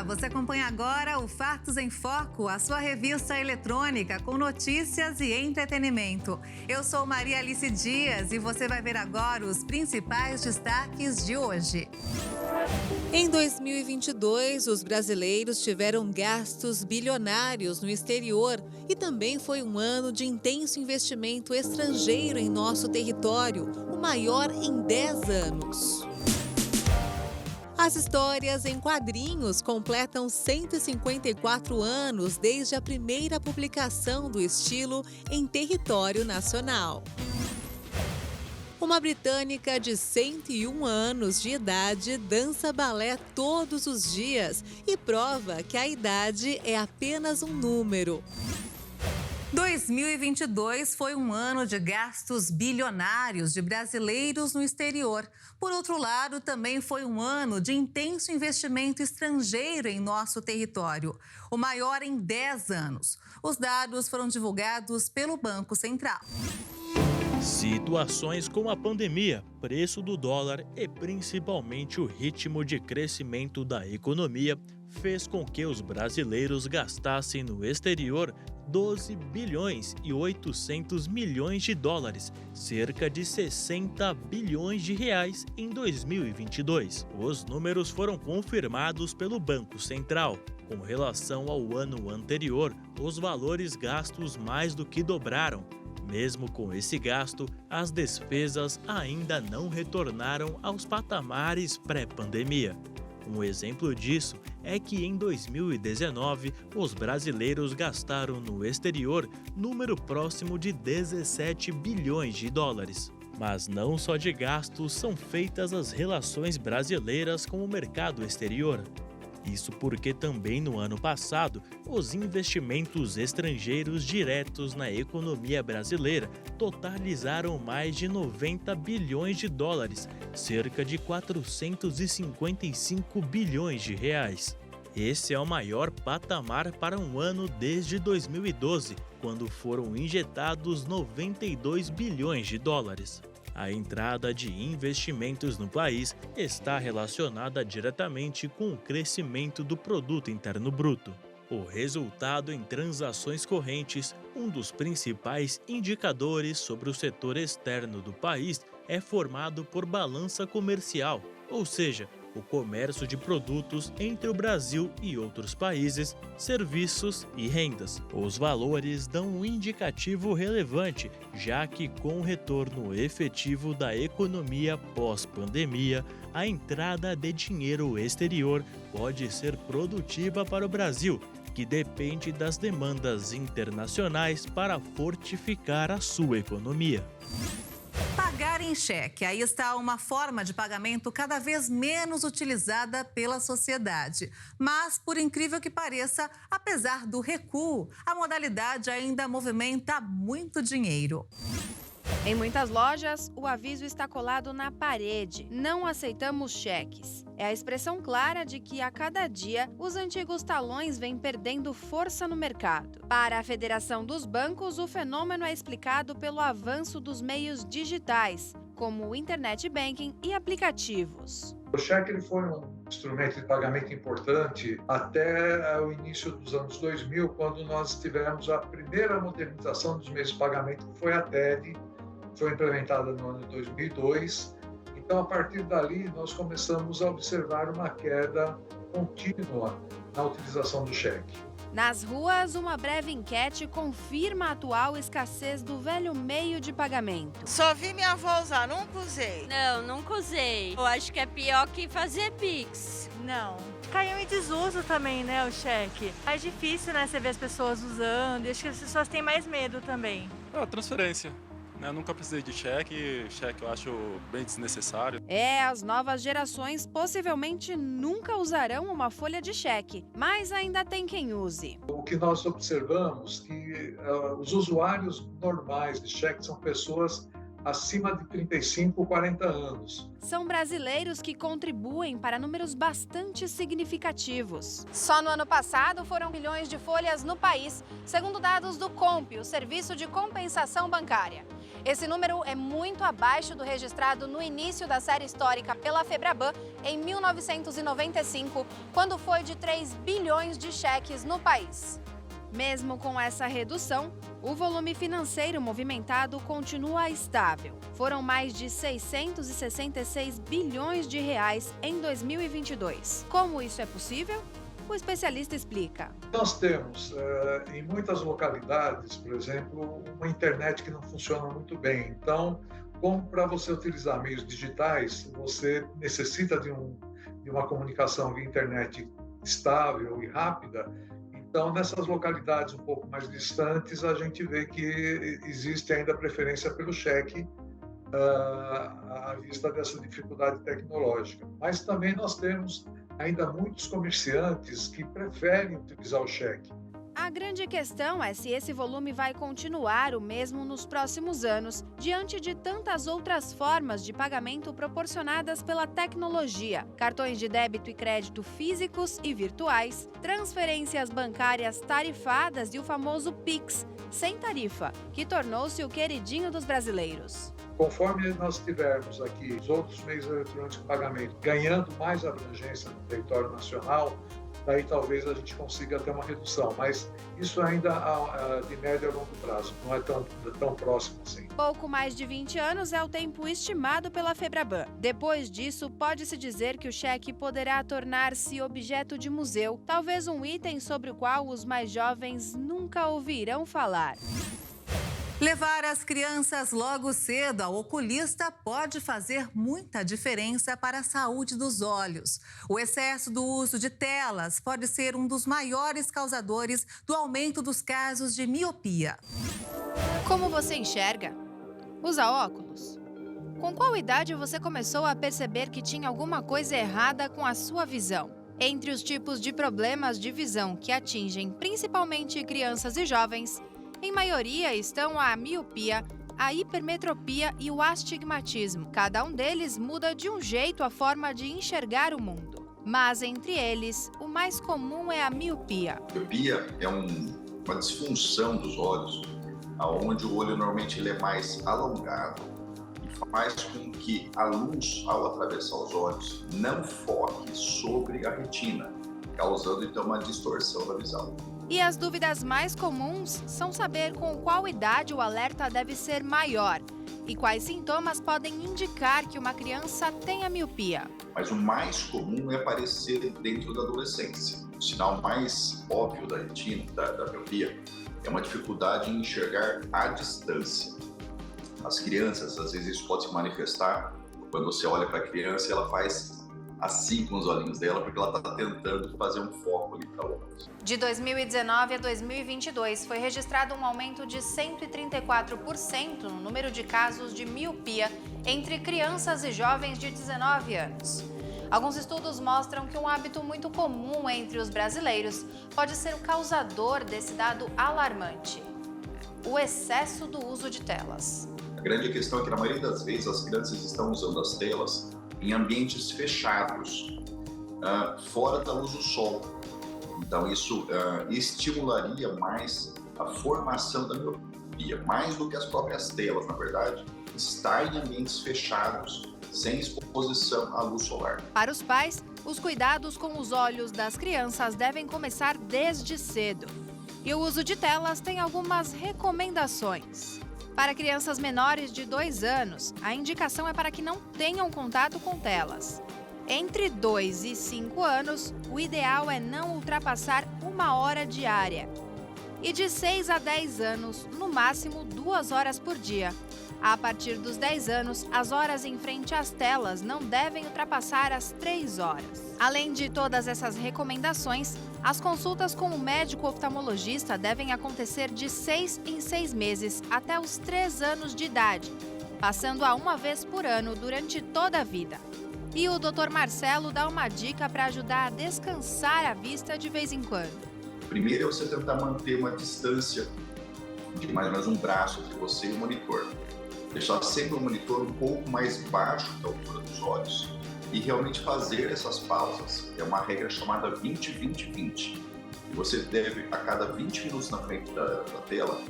você acompanha agora o Fatos em Foco, a sua revista eletrônica com notícias e entretenimento. Eu sou Maria Alice Dias e você vai ver agora os principais destaques de hoje. Em 2022, os brasileiros tiveram gastos bilionários no exterior e também foi um ano de intenso investimento estrangeiro em nosso território, o maior em 10 anos. As histórias em quadrinhos completam 154 anos desde a primeira publicação do estilo em território nacional. Uma britânica de 101 anos de idade dança balé todos os dias e prova que a idade é apenas um número. 2022 foi um ano de gastos bilionários de brasileiros no exterior. Por outro lado, também foi um ano de intenso investimento estrangeiro em nosso território, o maior em 10 anos. Os dados foram divulgados pelo Banco Central. Situações como a pandemia, preço do dólar e principalmente o ritmo de crescimento da economia fez com que os brasileiros gastassem no exterior 12 bilhões e 800 milhões de dólares, cerca de 60 bilhões de reais em 2022. Os números foram confirmados pelo Banco Central. Com relação ao ano anterior, os valores gastos mais do que dobraram. Mesmo com esse gasto, as despesas ainda não retornaram aos patamares pré-pandemia. Um exemplo disso é que em 2019, os brasileiros gastaram no exterior número próximo de 17 bilhões de dólares. Mas não só de gastos são feitas as relações brasileiras com o mercado exterior. Isso porque também no ano passado, os investimentos estrangeiros diretos na economia brasileira totalizaram mais de 90 bilhões de dólares, cerca de 455 bilhões de reais. Esse é o maior patamar para um ano desde 2012, quando foram injetados 92 bilhões de dólares. A entrada de investimentos no país está relacionada diretamente com o crescimento do Produto Interno Bruto. O resultado em transações correntes, um dos principais indicadores sobre o setor externo do país, é formado por balança comercial, ou seja, o comércio de produtos entre o Brasil e outros países, serviços e rendas. Os valores dão um indicativo relevante, já que com o retorno efetivo da economia pós-pandemia, a entrada de dinheiro exterior pode ser produtiva para o Brasil, que depende das demandas internacionais para fortificar a sua economia. Pagar em cheque. Aí está uma forma de pagamento cada vez menos utilizada pela sociedade. Mas, por incrível que pareça, apesar do recuo, a modalidade ainda movimenta muito dinheiro. Em muitas lojas, o aviso está colado na parede: não aceitamos cheques. É a expressão clara de que, a cada dia, os antigos talões vêm perdendo força no mercado. Para a Federação dos Bancos, o fenômeno é explicado pelo avanço dos meios digitais, como o Internet Banking e aplicativos. O cheque ele foi um instrumento de pagamento importante até o início dos anos 2000, quando nós tivemos a primeira modernização dos meios de pagamento, que foi a TED, foi implementada no ano de 2002. Então, a partir dali, nós começamos a observar uma queda contínua na utilização do cheque. Nas ruas, uma breve enquete confirma a atual escassez do velho meio de pagamento. Só vi minha avó usar, nunca usei. Não, nunca usei. Eu acho que é pior que fazer Pix. Não. Caiu em desuso também, né, o cheque. É difícil, né, você ver as pessoas usando. E acho que as pessoas têm mais medo também. Transferência. Eu nunca precisei de cheque eu acho bem desnecessário. As novas gerações possivelmente nunca usarão uma folha de cheque, mas ainda tem quem use. O que nós observamos é que os usuários normais de cheque são pessoas acima de 35, 40 anos. São brasileiros que contribuem para números bastante significativos. Só no ano passado foram milhões de folhas no país, segundo dados do COMP, o Serviço de Compensação Bancária. Esse número é muito abaixo do registrado no início da série histórica pela Febraban em 1995, quando foi de 3 bilhões de cheques no país. Mesmo com essa redução, o volume financeiro movimentado continua estável. Foram mais de 666 bilhões de reais em 2022. Como isso é possível? O especialista explica. Nós temos, em muitas localidades, por exemplo, uma internet que não funciona muito bem. Então, como para você utilizar meios digitais, você necessita de uma comunicação via internet estável e rápida. Então, nessas localidades um pouco mais distantes, a gente vê que existe ainda preferência pelo cheque à vista dessa dificuldade tecnológica. Mas também nós temos ainda muitos comerciantes que preferem utilizar o cheque. A grande questão é se esse volume vai continuar o mesmo nos próximos anos, diante de tantas outras formas de pagamento proporcionadas pela tecnologia. Cartões de débito e crédito físicos e virtuais, transferências bancárias tarifadas e o famoso Pix, sem tarifa, que tornou-se o queridinho dos brasileiros. Conforme nós tivermos aqui os outros meios eletrônicos de pagamento ganhando mais abrangência no território nacional, daí talvez a gente consiga ter uma redução, mas isso ainda de médio a longo prazo, não é tão próximo assim. Pouco mais de 20 anos é o tempo estimado pela Febraban. Depois disso, pode-se dizer que o cheque poderá tornar-se objeto de museu, talvez um item sobre o qual os mais jovens nunca ouvirão falar. Levar as crianças logo cedo ao oculista pode fazer muita diferença para a saúde dos olhos. O excesso do uso de telas pode ser um dos maiores causadores do aumento dos casos de miopia. Como você enxerga? Usa óculos? Com qual idade você começou a perceber que tinha alguma coisa errada com a sua visão? Entre os tipos de problemas de visão que atingem principalmente crianças e jovens, em maioria estão a miopia, a hipermetropia e o astigmatismo. Cada um deles muda de um jeito a forma de enxergar o mundo. Mas entre eles, o mais comum é a miopia. A miopia é uma disfunção dos olhos, onde o olho normalmente ele é mais alongado e faz com que a luz, ao atravessar os olhos, não foque sobre a retina, causando então uma distorção da visão. E as dúvidas mais comuns são saber com qual idade o alerta deve ser maior e quais sintomas podem indicar que uma criança tenha miopia. Mas o mais comum é aparecer dentro da adolescência. O sinal mais óbvio da retina, da miopia, é uma dificuldade em enxergar à distância. As crianças, às vezes, isso pode se manifestar quando você olha para a criança e ela faz assim com os olhinhos dela, porque ela está tentando fazer um foco ali para longe. De 2019 a 2022, foi registrado um aumento de 134% no número de casos de miopia entre crianças e jovens de 19 anos. Alguns estudos mostram que um hábito muito comum entre os brasileiros pode ser o causador desse dado alarmante: o excesso do uso de telas. A grande questão é que, na maioria das vezes, as crianças estão usando as telas em ambientes fechados, fora da luz do sol. Então, isso estimularia mais a formação da miopia, mais do que as próprias telas, na verdade. Estar em ambientes fechados, sem exposição à luz solar. Para os pais, os cuidados com os olhos das crianças devem começar desde cedo. E o uso de telas tem algumas recomendações. Para crianças menores de 2 anos, a indicação é para que não tenham contato com telas. Entre 2 e 5 anos, o ideal é não ultrapassar 1 hora diária. E de 6 a 10 anos, no máximo 2 horas por dia. A partir dos 10 anos, as horas em frente às telas não devem ultrapassar as 3 horas. Além de todas essas recomendações, as consultas com o médico oftalmologista devem acontecer de 6 em 6 meses até os 3 anos de idade, passando a 1 vez por ano durante toda a vida. E o Dr. Marcelo dá uma dica para ajudar a descansar a vista de vez em quando. Primeiro é você tentar manter uma distância de mais ou menos um braço entre você e o monitor. Deixar sempre o monitor um pouco mais baixo da altura dos olhos e realmente fazer essas pausas. É uma regra chamada 20-20-20. E você deve, a cada 20 minutos na frente da tela,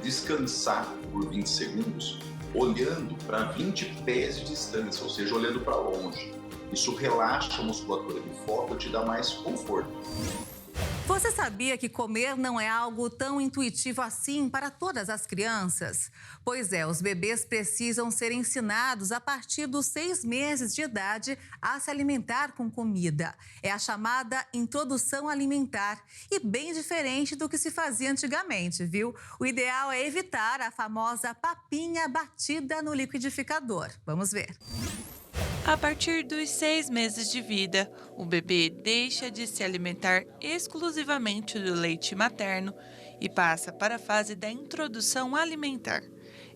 descansar por 20 segundos, olhando para 20 pés de distância, ou seja, olhando para longe. Isso relaxa a musculatura de foco e te dá mais conforto. Você sabia que comer não é algo tão intuitivo assim para todas as crianças? Pois é, os bebês precisam ser ensinados a partir dos 6 meses de idade a se alimentar com comida. É a chamada introdução alimentar e bem diferente do que se fazia antigamente, viu? O ideal é evitar a famosa papinha batida no liquidificador. Vamos ver. A partir dos 6 meses de vida, o bebê deixa de se alimentar exclusivamente do leite materno e passa para a fase da introdução alimentar.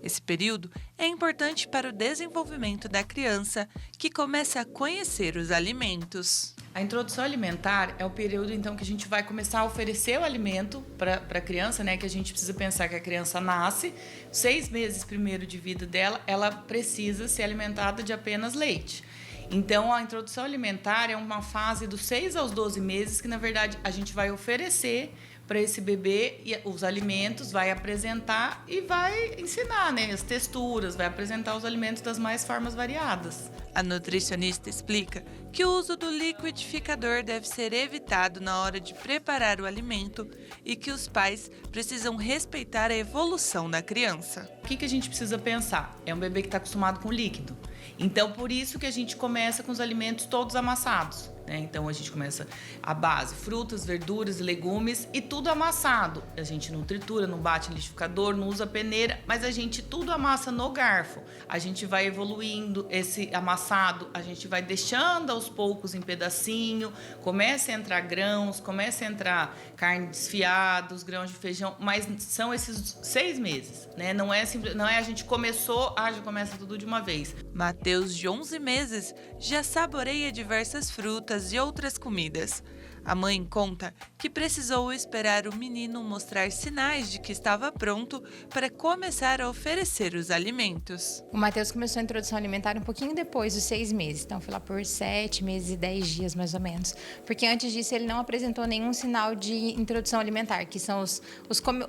Esse período é importante para o desenvolvimento da criança, que começa a conhecer os alimentos. A introdução alimentar é o período, então, que a gente vai começar a oferecer o alimento para a criança, né? Que a gente precisa pensar que a criança nasce, 6 meses primeiro de vida dela, ela precisa ser alimentada de apenas leite. Então, a introdução alimentar é uma fase dos 6 aos 12 meses que, na verdade, a gente vai oferecer para esse bebê os alimentos, vai apresentar e vai ensinar, né, as texturas, vai apresentar os alimentos das mais formas variadas. A nutricionista explica que o uso do liquidificador deve ser evitado na hora de preparar o alimento e que os pais precisam respeitar a evolução da criança. O que a gente precisa pensar? É um bebê que está acostumado com líquido. Então, por isso que a gente começa com os alimentos todos amassados, né? Então, a gente começa a base, frutas, verduras, legumes e tudo amassado. A gente não tritura, não bate no liquidificador, não usa peneira, mas a gente tudo amassa no garfo. A gente vai evoluindo esse amassado, a gente vai deixando aos poucos em pedacinho, começa a entrar grãos, começa a entrar carne desfiada, os grãos de feijão, mas são esses 6 meses, né? Não é a gente começou, já começa tudo de uma vez. Mateus, de 11 meses, já saboreia diversas frutas e outras comidas. A mãe conta que precisou esperar o menino mostrar sinais de que estava pronto para começar a oferecer os alimentos. O Mateus começou a introdução alimentar um pouquinho depois dos 6 meses, então foi lá por 7 meses e 10 dias mais ou menos. Porque antes disso ele não apresentou nenhum sinal de introdução alimentar, que são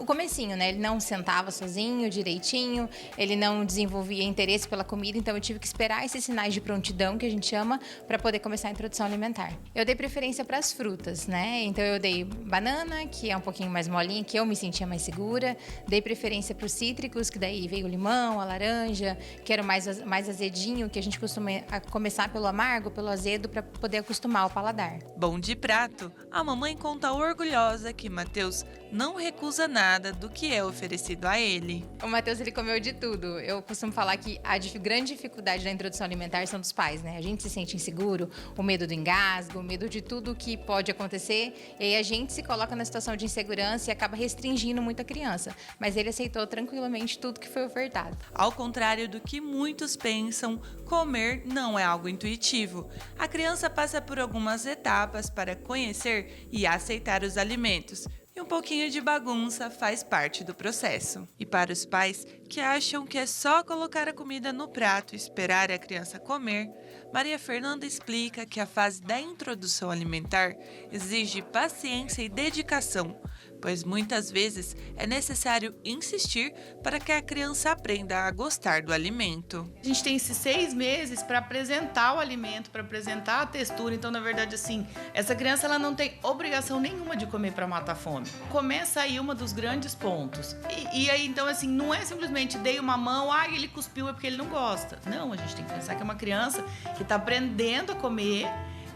o comecinho, né? Ele não sentava sozinho direitinho, ele não desenvolvia interesse pela comida, então eu tive que esperar esses sinais de prontidão, que a gente chama, para poder começar a introdução alimentar. Eu dei preferência para as frutas, né? Então eu dei banana, que é um pouquinho mais molinha, que eu me sentia mais segura. Dei preferência para os cítricos, que daí veio o limão, a laranja, que era mais azedinho, que a gente costuma começar pelo amargo, pelo azedo, para poder acostumar o paladar. Bom de prato, a mamãe conta orgulhosa que Mateus não recusa nada do que é oferecido a ele. O Mateus, ele comeu de tudo. Eu costumo falar que a grande dificuldade da introdução alimentar são dos pais, né? A gente se sente inseguro, o medo do engasgo, o medo de tudo que pode acontecer, e aí a gente se coloca na situação de insegurança e acaba restringindo muito a criança. Mas ele aceitou tranquilamente tudo que foi ofertado. Ao contrário do que muitos pensam, comer não é algo intuitivo. A criança passa por algumas etapas para conhecer e aceitar os alimentos. E um pouquinho de bagunça faz parte do processo. E para os pais que acham que é só colocar a comida no prato e esperar a criança comer, Maria Fernanda explica que a fase da introdução alimentar exige paciência e dedicação, pois muitas vezes é necessário insistir para que a criança aprenda a gostar do alimento. A gente tem esses 6 meses para apresentar o alimento, para apresentar a textura. Então, na verdade, assim, essa criança ela não tem obrigação nenhuma de comer para matar fome. Começa aí um dos grandes pontos. E aí, então, assim, não é simplesmente dei uma mão, ele cuspiu é porque ele não gosta. Não, a gente tem que pensar que é uma criança que está aprendendo a comer.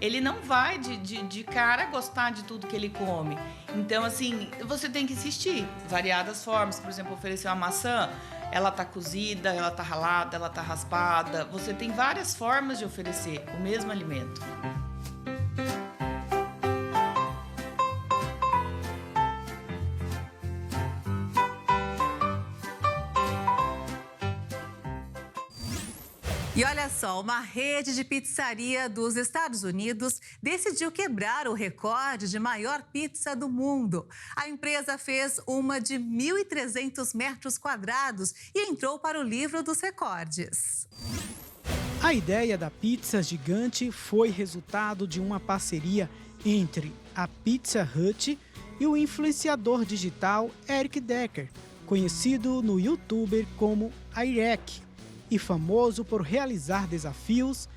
Ele não vai de cara gostar de tudo que ele come. Então, assim, você tem que insistir. Variadas formas. Por exemplo, oferecer uma maçã, ela tá cozida, ela tá ralada, ela tá raspada. Você tem várias formas de oferecer o mesmo alimento. E olha só, uma rede de pizzaria dos Estados Unidos decidiu quebrar o recorde de maior pizza do mundo. A empresa fez uma de 1.300 metros quadrados e entrou para o livro dos recordes. A ideia da pizza gigante foi resultado de uma parceria entre a Pizza Hut, e o influenciador digital Eric Decker, conhecido no YouTuber como Irek, e famoso por realizar desafios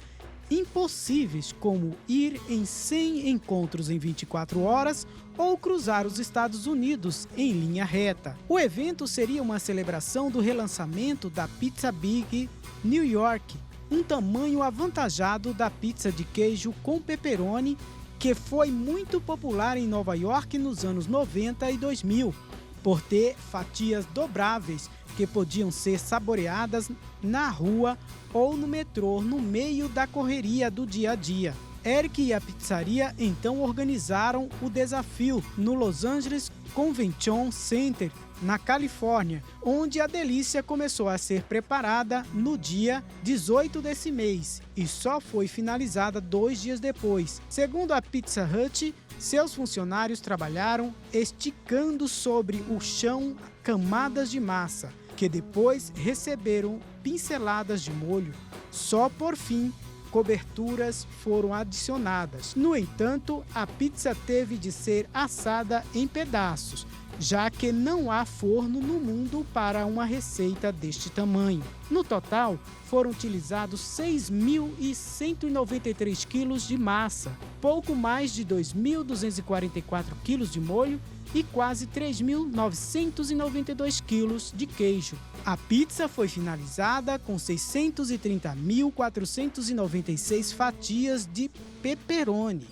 impossíveis, como ir em 100 encontros em 24 horas ou cruzar os Estados Unidos em linha reta. O evento seria uma celebração do relançamento da Pizza Big New York, um tamanho avantajado da pizza de queijo com pepperoni, que foi muito popular em Nova York nos anos 90 e 2000, por ter fatias dobráveis que podiam ser saboreadas na rua ou no metrô no meio da correria do dia a dia. Eric e a pizzaria então organizaram o desafio no Los Angeles Convention Center, na Califórnia, onde a delícia começou a ser preparada no dia 18 desse mês e só foi finalizada 2 dias depois. Segundo a Pizza Hut, seus funcionários trabalharam esticando sobre o chão camadas de massa, que depois receberam pinceladas de molho. Só por fim, coberturas foram adicionadas. No entanto, a pizza teve de ser assada em pedaços, já que não há forno no mundo para uma receita deste tamanho. No total, foram utilizados 6.193 quilos de massa, pouco mais de 2.244 quilos de molho e quase 3.992 quilos de queijo. A pizza foi finalizada com 630.496 fatias de pepperoni.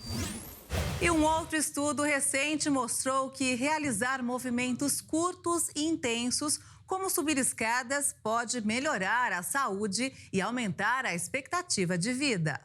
E um outro estudo recente mostrou que realizar movimentos curtos e intensos, como subir escadas, pode melhorar a saúde e aumentar a expectativa de vida.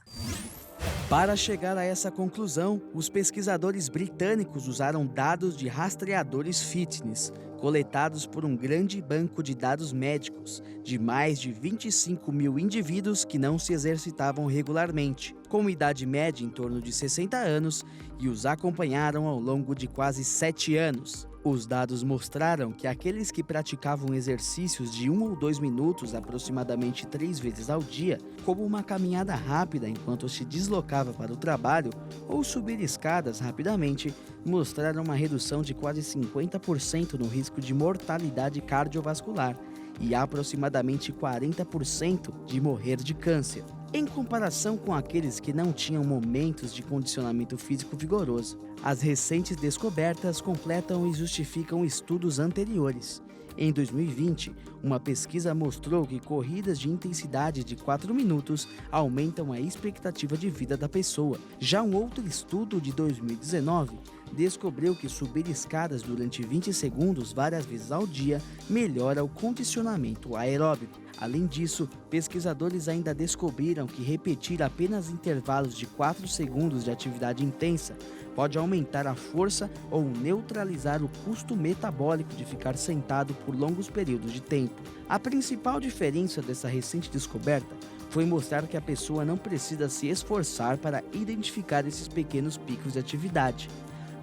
Para chegar a essa conclusão, os pesquisadores britânicos usaram dados de rastreadores fitness, coletados por um grande banco de dados médicos, de mais de 25 mil indivíduos que não se exercitavam regularmente, com idade média em torno de 60 anos, e os acompanharam ao longo de quase 7 anos. Os dados mostraram que aqueles que praticavam exercícios de 1 ou 2 minutos aproximadamente 3 vezes ao dia, como uma caminhada rápida enquanto se deslocava para o trabalho ou subir escadas rapidamente, mostraram uma redução de quase 50% no risco de mortalidade cardiovascular e aproximadamente 40% de morrer de câncer, em comparação com aqueles que não tinham momentos de condicionamento físico vigoroso. As recentes descobertas completam e justificam estudos anteriores. Em 2020, uma pesquisa mostrou que corridas de intensidade de 4 minutos aumentam a expectativa de vida da pessoa. Já um outro estudo de 2019 descobriu que subir escadas durante 20 segundos várias vezes ao dia melhora o condicionamento aeróbico. Além disso, pesquisadores ainda descobriram que repetir apenas intervalos de 4 segundos de atividade intensa pode aumentar a força ou neutralizar o custo metabólico de ficar sentado por longos períodos de tempo. A principal diferença dessa recente descoberta foi mostrar que a pessoa não precisa se esforçar para identificar esses pequenos picos de atividade.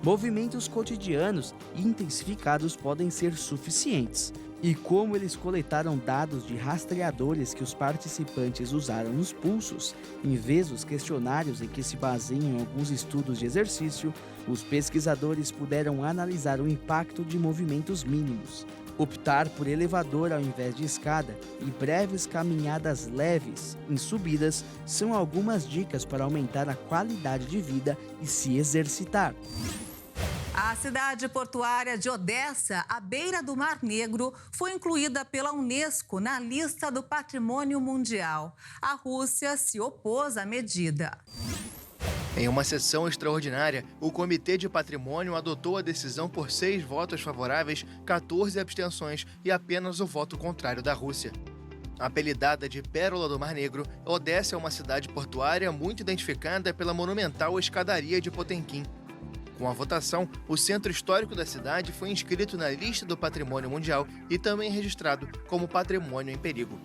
Movimentos cotidianos e intensificados podem ser suficientes. E como eles coletaram dados de rastreadores que os participantes usaram nos pulsos, em vez dos questionários em que se baseiam em alguns estudos de exercício, os pesquisadores puderam analisar o impacto de movimentos mínimos. Optar por elevador ao invés de escada e breves caminhadas leves em subidas são algumas dicas para aumentar a qualidade de vida e se exercitar. A cidade portuária de Odessa, à beira do Mar Negro, foi incluída pela Unesco na lista do Patrimônio Mundial. A Rússia se opôs à medida. Em uma sessão extraordinária, o Comitê de Patrimônio adotou a decisão por 6 votos favoráveis, 14 abstenções e apenas o voto contrário da Rússia. Apelidada de Pérola do Mar Negro, Odessa é uma cidade portuária muito identificada pela monumental escadaria de Potemkin. Com a votação, o centro histórico da cidade foi inscrito na lista do Patrimônio Mundial e também registrado como Patrimônio em Perigo.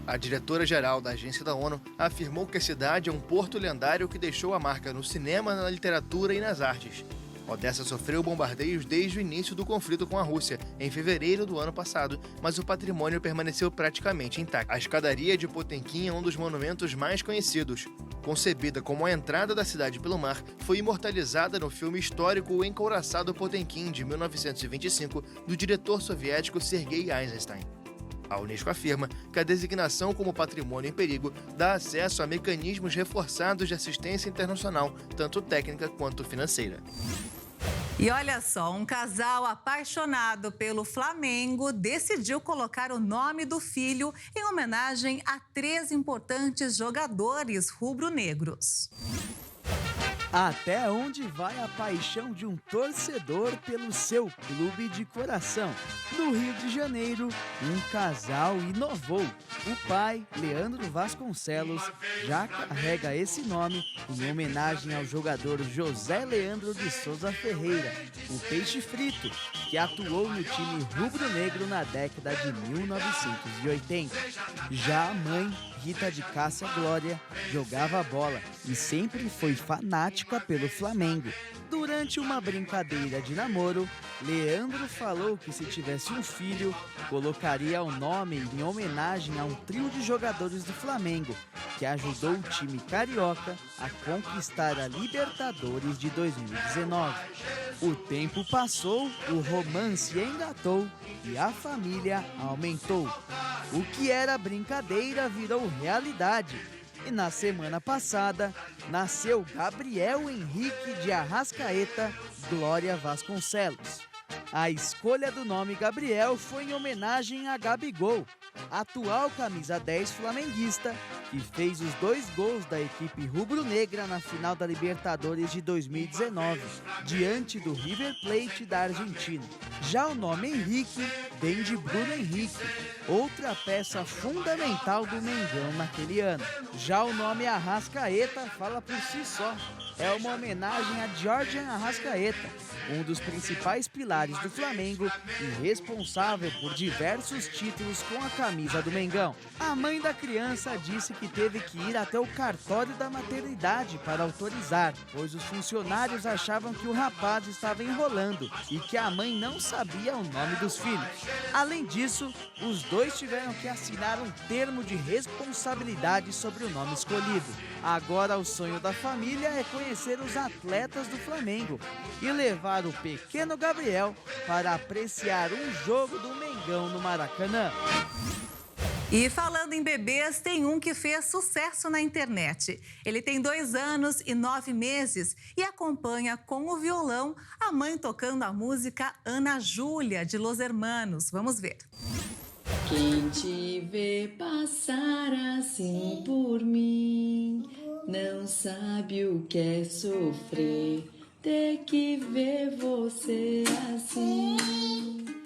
A diretora-geral da Agência da ONU afirmou que a cidade é um porto lendário que deixou a marca no cinema, na literatura e nas artes. Odessa sofreu bombardeios desde o início do conflito com a Rússia, em fevereiro do ano passado, mas o patrimônio permaneceu praticamente intacto. A escadaria de Potemkin é um dos monumentos mais conhecidos. Concebida como a entrada da cidade pelo mar, foi imortalizada no filme histórico O Encouraçado Potemkin, de 1925, do diretor soviético Sergei Eisenstein. A Unesco afirma que a designação como patrimônio em perigo dá acesso a mecanismos reforçados de assistência internacional, tanto técnica quanto financeira. E olha só, um casal apaixonado pelo Flamengo decidiu colocar o nome do filho em homenagem a 3 importantes jogadores rubro-negros. Até onde vai a paixão de um torcedor pelo seu clube de coração? No Rio de Janeiro, um casal inovou. O pai, Leandro Vasconcelos, já carrega esse nome em homenagem ao jogador José Leandro de Souza Ferreira, o peixe frito, que atuou no time rubro-negro na década de 1980. Já a mãe, Rita de Cássia Glória, jogava bola e sempre foi fanática pelo Flamengo. Durante uma brincadeira de namoro, Leandro falou que se tivesse um filho, colocaria o nome em homenagem a um trio de jogadores do Flamengo, que ajudou o time carioca a conquistar a Libertadores de 2019. O tempo passou, o romance engatou e a família aumentou. O que era brincadeira virou realidade. E na semana passada, nasceu Gabriel Henrique de Arrascaeta Glória Vasconcelos. A escolha do nome Gabriel foi em homenagem a Gabigol, atual camisa 10 flamenguista, que fez os 2 gols da equipe rubro-negra na final da Libertadores de 2019, diante do River Plate da Argentina. Já o nome Henrique vem de Bruno Henrique, outra peça fundamental do Mengão naquele ano. Já o nome Arrascaeta fala por si só. É uma homenagem a Jorge Arrascaeta, um dos principais pilares do Flamengo e responsável por diversos títulos com a camisa do Mengão. A mãe da criança disse que teve que ir até o cartório da maternidade para autorizar, pois os funcionários achavam que o rapaz estava enrolando e que a mãe não sabia o nome dos filhos. Além disso, os dois tiveram que assinar um termo de responsabilidade sobre o nome escolhido. Agora o sonho da família é conhecer os atletas do Flamengo e levar o pequeno Gabriel para apreciar um jogo do Mengão no Maracanã. E falando em bebês, tem um que fez sucesso na internet. Ele tem 2 anos e 9 meses e acompanha com o violão a mãe tocando a música Ana Júlia, de Los Hermanos. Vamos ver. Quem te vê passar assim por mim, não sabe o que é sofrer, ter que ver você assim.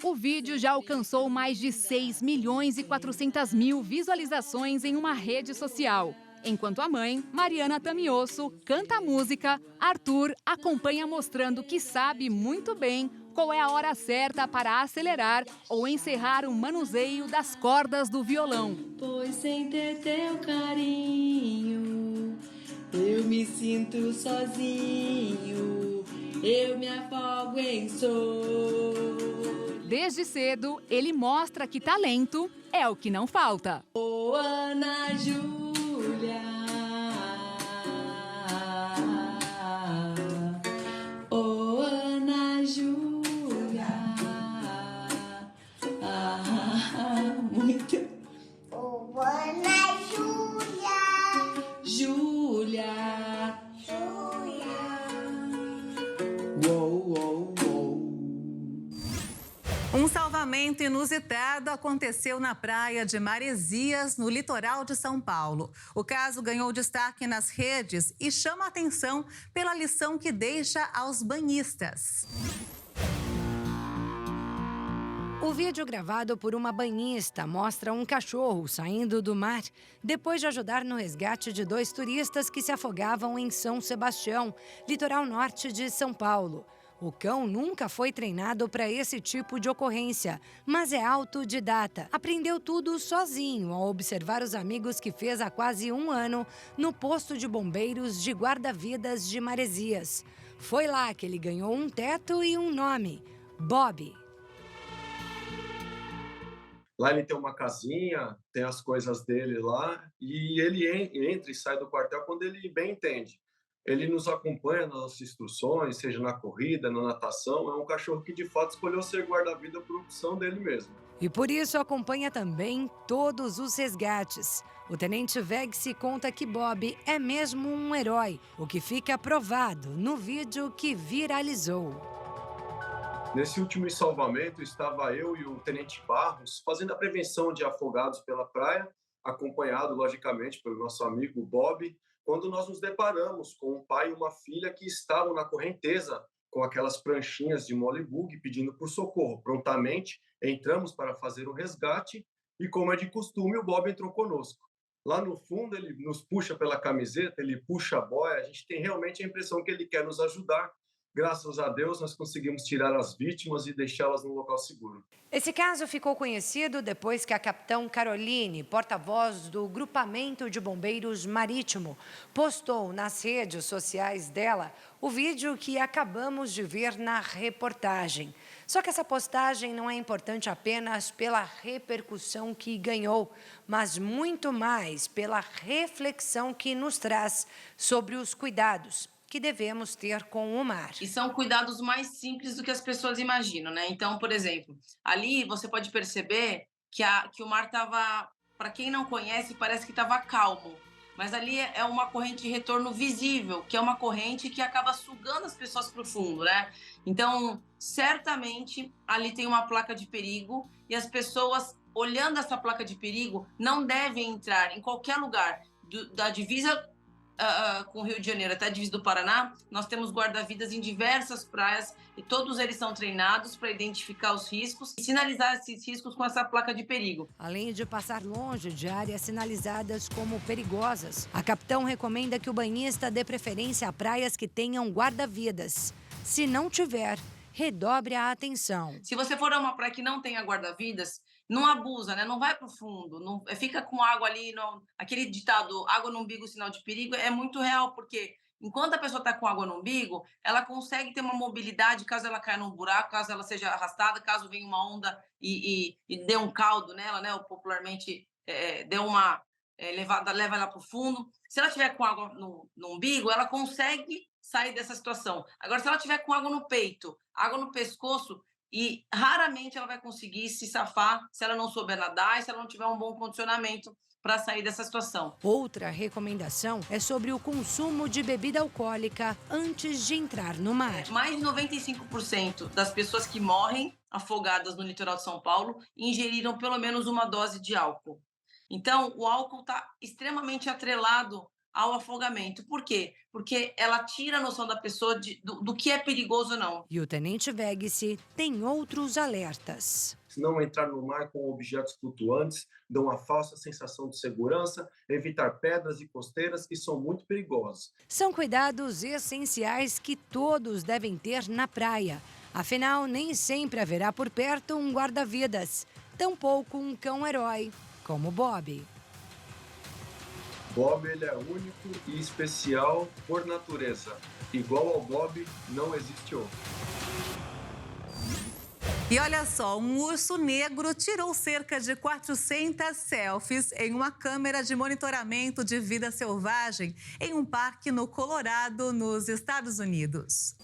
O vídeo já alcançou mais de 6.400.000 visualizações em uma rede social. Enquanto a mãe, Mariana Tamioso, canta a música, Arthur acompanha mostrando que sabe muito bem qual é a hora certa para acelerar ou encerrar o manuseio das cordas do violão. Pois sem ter teu carinho, eu me sinto sozinho, eu me afogo em sor. Desde cedo, ele mostra que talento é o que não falta. Oh, Ana Júlia, oh, Ana Júlia, muito. Oh, Ana Júlia, Júlia, Júlia, uou, uou, uou. Um salvamento inusitado aconteceu na praia de Maresias, no litoral de São Paulo. O caso ganhou destaque nas redes e chama a atenção pela lição que deixa aos banhistas. O vídeo gravado por uma banhista mostra um cachorro saindo do mar depois de ajudar no resgate de 2 turistas que se afogavam em São Sebastião, litoral norte de São Paulo. O cão nunca foi treinado para esse tipo de ocorrência, mas é autodidata. Aprendeu tudo sozinho ao observar os amigos que fez há quase 1 ano no posto de bombeiros de guarda-vidas de Maresias. Foi lá que ele ganhou um teto e um nome: Bob. Lá ele tem uma casinha, tem as coisas dele lá, e ele entra e sai do quartel quando ele bem entende. Ele nos acompanha nas nossas instruções, seja na corrida, na natação. É um cachorro que, de fato, escolheu ser guarda-vida por opção dele mesmo. E por isso acompanha também todos os resgates. O tenente Vegsi conta que Bob é mesmo um herói, o que fica provado no vídeo que viralizou. Nesse último salvamento, estava eu e o tenente Barros fazendo a prevenção de afogados pela praia, acompanhado, logicamente, pelo nosso amigo Bob, quando nós nos deparamos com um pai e uma filha que estavam na correnteza com aquelas pranchinhas de molibug pedindo por socorro. Prontamente, entramos para fazer o resgate e, como é de costume, o Bob entrou conosco. Lá no fundo, ele nos puxa pela camiseta, ele puxa a boia, a gente tem realmente a impressão que ele quer nos ajudar. Graças a Deus, nós conseguimos tirar as vítimas e deixá-las num local seguro. Esse caso ficou conhecido depois que a capitã Caroline, porta-voz do Grupamento de Bombeiros Marítimo, postou nas redes sociais dela o vídeo que acabamos de ver na reportagem. Só que essa postagem não é importante apenas pela repercussão que ganhou, mas muito mais pela reflexão que nos traz sobre os cuidados que devemos ter com o mar. E são cuidados mais simples do que as pessoas imaginam, né? Então, por exemplo, ali você pode perceber que o mar estava, para quem não conhece, parece que estava calmo. Mas ali é uma corrente de retorno visível, que é uma corrente que acaba sugando as pessoas para o fundo, né? Então, certamente, ali tem uma placa de perigo e as pessoas, olhando essa placa de perigo, não devem entrar em qualquer lugar da divisa com o Rio de Janeiro até a divisa do Paraná. Nós temos guarda-vidas em diversas praias e todos eles são treinados para identificar os riscos e sinalizar esses riscos com essa placa de perigo. Além de passar longe de áreas sinalizadas como perigosas, a capitã recomenda que o banhista dê preferência a praias que tenham guarda-vidas. Se não tiver, redobre a atenção. Se você for a uma praia que não tenha guarda-vidas, não abusa, né? Não vai para o fundo, não, fica com água ali. Aquele ditado, água no umbigo, sinal de perigo, é muito real, porque enquanto a pessoa está com água no umbigo, ela consegue ter uma mobilidade caso ela caia num buraco, caso ela seja arrastada, caso venha uma onda e dê um caldo nela, né? Ou popularmente dê uma leva ela para o fundo. Se ela tiver com água no umbigo, ela consegue sair dessa situação. Agora, se ela tiver com água no peito, água no pescoço, e raramente ela vai conseguir se safar se ela não souber nadar e se ela não tiver um bom condicionamento para sair dessa situação. Outra recomendação é sobre o consumo de bebida alcoólica antes de entrar no mar. Mais de 95% das pessoas que morrem afogadas no litoral de São Paulo ingeriram pelo menos uma dose de álcool. Então, o álcool está extremamente atrelado ao afogamento. Por quê? Porque ela tira a noção da pessoa do que é perigoso ou não. E o tenente Vegsi tem outros alertas. Se não entrar no mar com objetos flutuantes, dá uma falsa sensação de segurança, evitar pedras e costeiras que são muito perigosas. São cuidados essenciais que todos devem ter na praia. Afinal, nem sempre haverá por perto um guarda-vidas, tampouco um cão-herói como Bob. Bob, ele é único e especial por natureza. Igual ao Bob, não existe outro. E olha só, um urso negro tirou cerca de 400 selfies em uma câmera de monitoramento de vida selvagem em um parque no Colorado, nos Estados Unidos.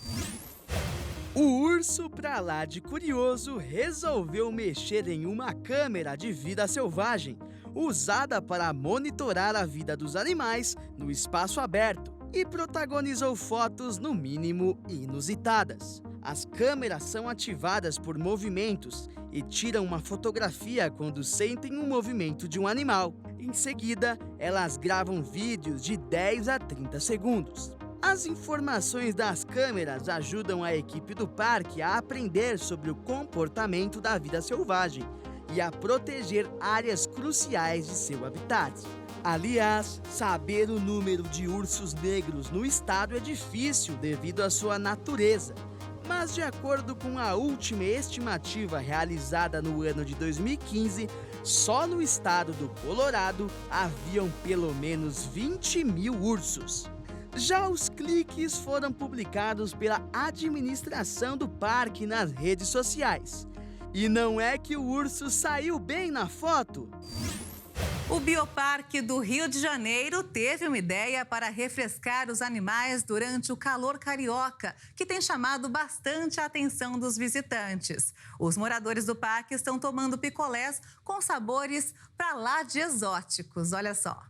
O urso, pra lá de curioso, resolveu mexer em uma câmera de vida selvagem, usada para monitorar a vida dos animais no espaço aberto, e protagonizou fotos no mínimo inusitadas. As câmeras são ativadas por movimentos e tiram uma fotografia quando sentem o movimento de um animal. Em seguida, elas gravam vídeos de 10 a 30 segundos. As informações das câmeras ajudam a equipe do parque a aprender sobre o comportamento da vida selvagem e a proteger áreas cruciais de seu habitat. Aliás, saber o número de ursos negros no estado é difícil devido à sua natureza. Mas, de acordo com a última estimativa realizada no ano de 2015, só no estado do Colorado haviam pelo menos 20 mil ursos. Já os cliques foram publicados pela administração do parque nas redes sociais. E não é que o urso saiu bem na foto? O Bioparque do Rio de Janeiro teve uma ideia para refrescar os animais durante o calor carioca, que tem chamado bastante a atenção dos visitantes. Os moradores do parque estão tomando picolés com sabores pra lá de exóticos, olha só.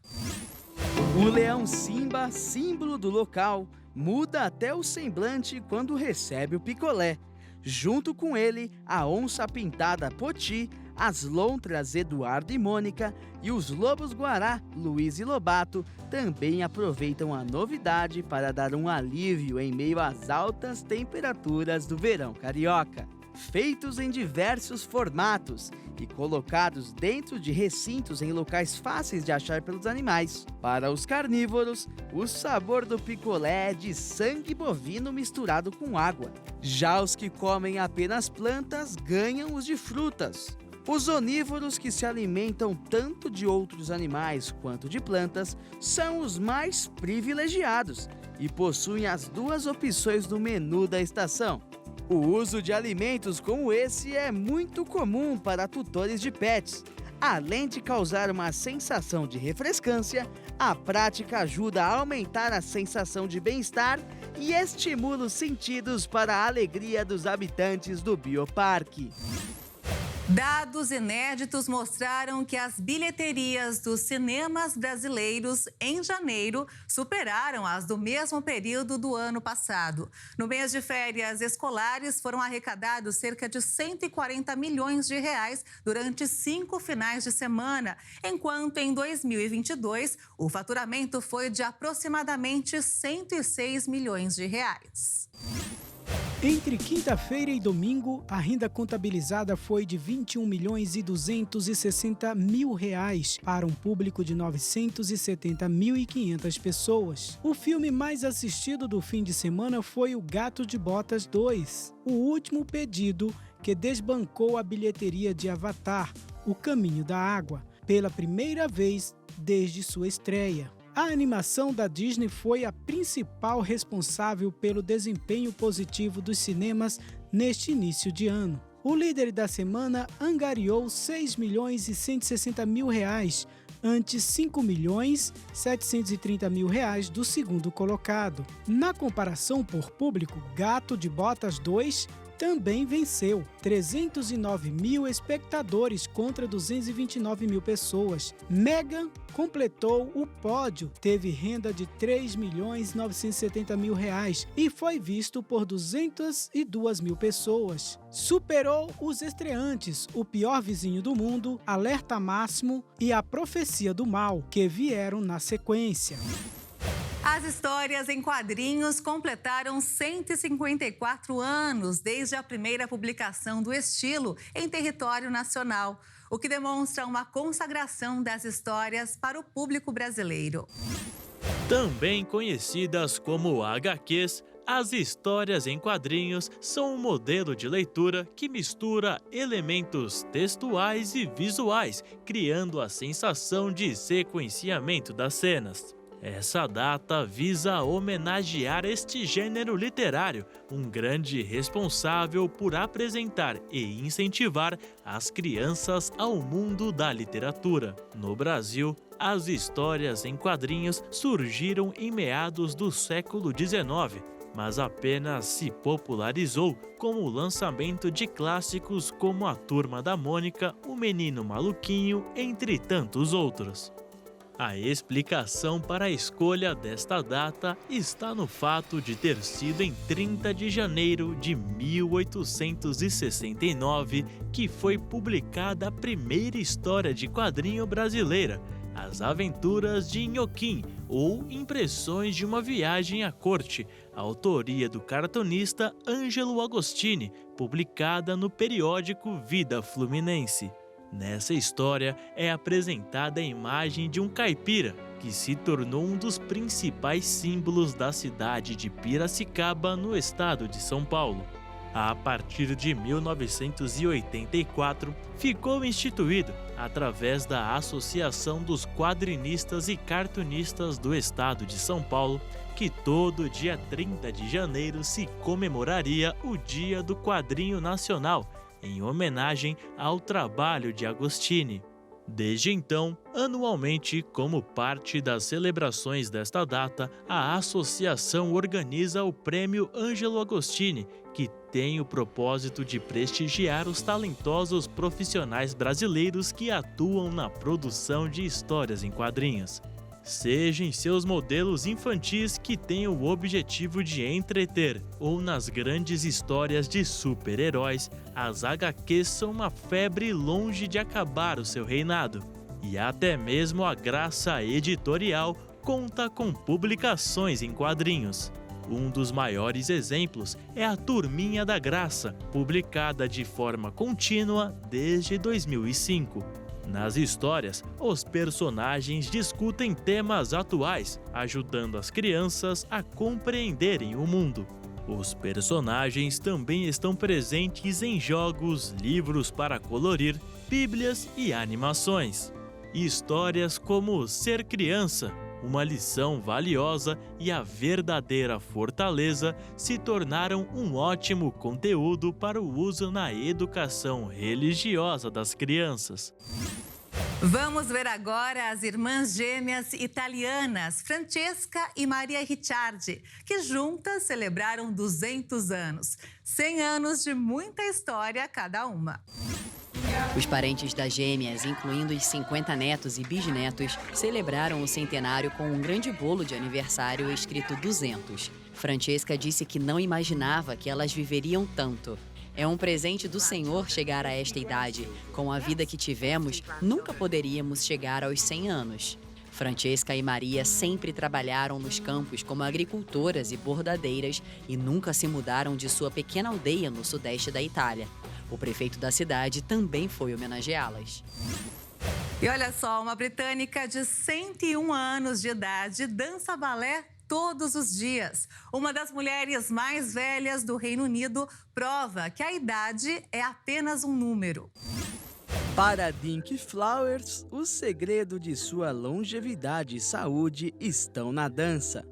O leão Simba, símbolo do local, muda até o semblante quando recebe o picolé. Junto com ele, a onça pintada Poti, as lontras Eduardo e Mônica e os lobos-guará Luiz e Lobato também aproveitam a novidade para dar um alívio em meio às altas temperaturas do verão carioca. Feitos em diversos formatos e colocados dentro de recintos em locais fáceis de achar pelos animais. Para os carnívoros, o sabor do picolé é de sangue bovino misturado com água. Já os que comem apenas plantas ganham os de frutas. Os onívoros, que se alimentam tanto de outros animais quanto de plantas, são os mais privilegiados e possuem as duas opções no menu da estação. O uso de alimentos como esse é muito comum para tutores de pets. Além de causar uma sensação de refrescância, a prática ajuda a aumentar a sensação de bem-estar e estimula os sentidos para a alegria dos habitantes do Bioparque. Dados inéditos mostraram que as bilheterias dos cinemas brasileiros em janeiro superaram as do mesmo período do ano passado. No mês de férias escolares, foram arrecadados cerca de 140 milhões de reais durante 5 finais de semana, enquanto em 2022 o faturamento foi de aproximadamente 106 milhões de reais. Entre quinta-feira e domingo, a renda contabilizada foi de 21.260.000 reais para um público de 970.500 pessoas. O filme mais assistido do fim de semana foi O Gato de Botas 2, o último pedido que desbancou a bilheteria de Avatar, O Caminho da Água, pela primeira vez desde sua estreia. A animação da Disney foi a principal responsável pelo desempenho positivo dos cinemas neste início de ano. O líder da semana angariou 6.160.000 reais, ante 5.730.000 reais do segundo colocado. Na comparação por público, Gato de Botas 2 também venceu 309.000 espectadores contra 229.000 pessoas. Megan completou o pódio, teve renda de 3.970.000 reais e foi visto por 202.000 pessoas. Superou os estreantes O Pior Vizinho do Mundo, Alerta Máximo e A Profecia do Mal, que vieram na sequência. As histórias em quadrinhos completaram 154 anos desde a primeira publicação do estilo em território nacional, o que demonstra uma consagração das histórias para o público brasileiro. Também conhecidas como HQs, as histórias em quadrinhos são um modelo de leitura que mistura elementos textuais e visuais, criando a sensação de sequenciamento das cenas. Essa data visa homenagear este gênero literário, um grande responsável por apresentar e incentivar as crianças ao mundo da literatura. No Brasil, as histórias em quadrinhos surgiram em meados do século XIX, mas apenas se popularizou com o lançamento de clássicos como A Turma da Mônica, O Menino Maluquinho, entre tantos outros. A explicação para a escolha desta data está no fato de ter sido em 30 de janeiro de 1869 que foi publicada a primeira história de quadrinho brasileira, As Aventuras de Inhoquim, ou Impressões de uma Viagem à Corte, autoria do cartunista Ângelo Agostini, publicada no periódico Vida Fluminense. Nessa história é apresentada a imagem de um caipira, que se tornou um dos principais símbolos da cidade de Piracicaba, no estado de São Paulo. A partir de 1984, ficou instituído através da Associação dos Quadrinistas e Cartunistas do Estado de São Paulo, que todo dia 30 de janeiro se comemoraria o Dia do Quadrinho Nacional, em homenagem ao trabalho de Agostini. Desde então, anualmente, como parte das celebrações desta data, a associação organiza o Prêmio Ângelo Agostini, que tem o propósito de prestigiar os talentosos profissionais brasileiros que atuam na produção de histórias em quadrinhos. Seja em seus modelos infantis que têm o objetivo de entreter, ou nas grandes histórias de super-heróis, as HQs são uma febre longe de acabar o seu reinado. E até mesmo a Graça Editorial conta com publicações em quadrinhos. Um dos maiores exemplos é a Turminha da Graça, publicada de forma contínua desde 2005. Nas histórias, os personagens discutem temas atuais, ajudando as crianças a compreenderem o mundo. Os personagens também estão presentes em jogos, livros para colorir, bíblias e animações. Histórias como Ser Criança, Uma Lição Valiosa e A Verdadeira Fortaleza se tornaram um ótimo conteúdo para o uso na educação religiosa das crianças. Vamos ver agora as irmãs gêmeas italianas, Francesca e Maria Ricciardi, que juntas celebraram 200 anos. 100 anos de muita história cada uma. Os parentes das gêmeas, incluindo os 50 netos e bisnetos, celebraram o centenário com um grande bolo de aniversário escrito 200. Francesca disse que não imaginava que elas viveriam tanto. É um presente do Senhor chegar a esta idade. Com a vida que tivemos, nunca poderíamos chegar aos 100 anos. Francesca e Maria sempre trabalharam nos campos como agricultoras e bordadeiras e nunca se mudaram de sua pequena aldeia no sudeste da Itália. O prefeito da cidade também foi homenageá-las. E olha só, uma britânica de 101 anos de idade dança balé todos os dias. Uma das mulheres mais velhas do Reino Unido prova que a idade é apenas um número. Para Dinky Flowers, o segredo de sua longevidade e saúde estão na dança.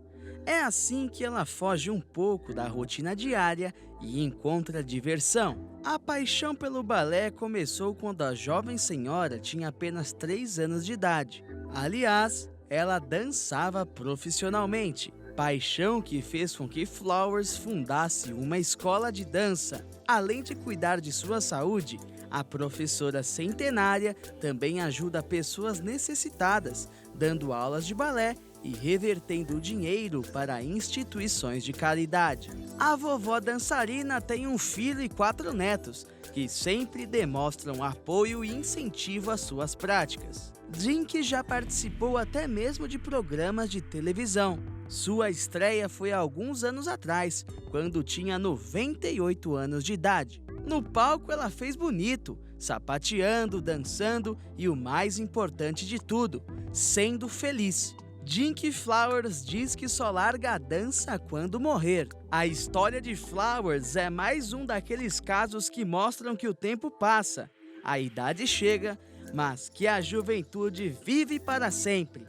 É assim que ela foge um pouco da rotina diária e encontra diversão. A paixão pelo balé começou quando a jovem senhora tinha apenas 3 anos de idade. Aliás, ela dançava profissionalmente, paixão que fez com que Flowers fundasse uma escola de dança. Além de cuidar de sua saúde, a professora centenária também ajuda pessoas necessitadas, dando aulas de balé e revertendo dinheiro para instituições de caridade. A vovó dançarina tem um filho e 4 netos, que sempre demonstram apoio e incentivo às suas práticas. Dinky já participou até mesmo de programas de televisão. Sua estreia foi há alguns anos atrás, quando tinha 98 anos de idade. No palco ela fez bonito, sapateando, dançando e o mais importante de tudo, sendo feliz. Dinky Flowers diz que só larga a dança quando morrer. A história de Flowers é mais um daqueles casos que mostram que o tempo passa, a idade chega, mas que a juventude vive para sempre.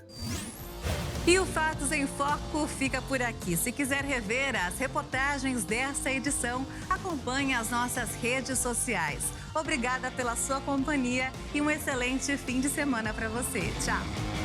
E o Fatos em Foco fica por aqui. Se quiser rever as reportagens dessa edição, acompanhe as nossas redes sociais. Obrigada pela sua companhia e um excelente fim de semana para você. Tchau!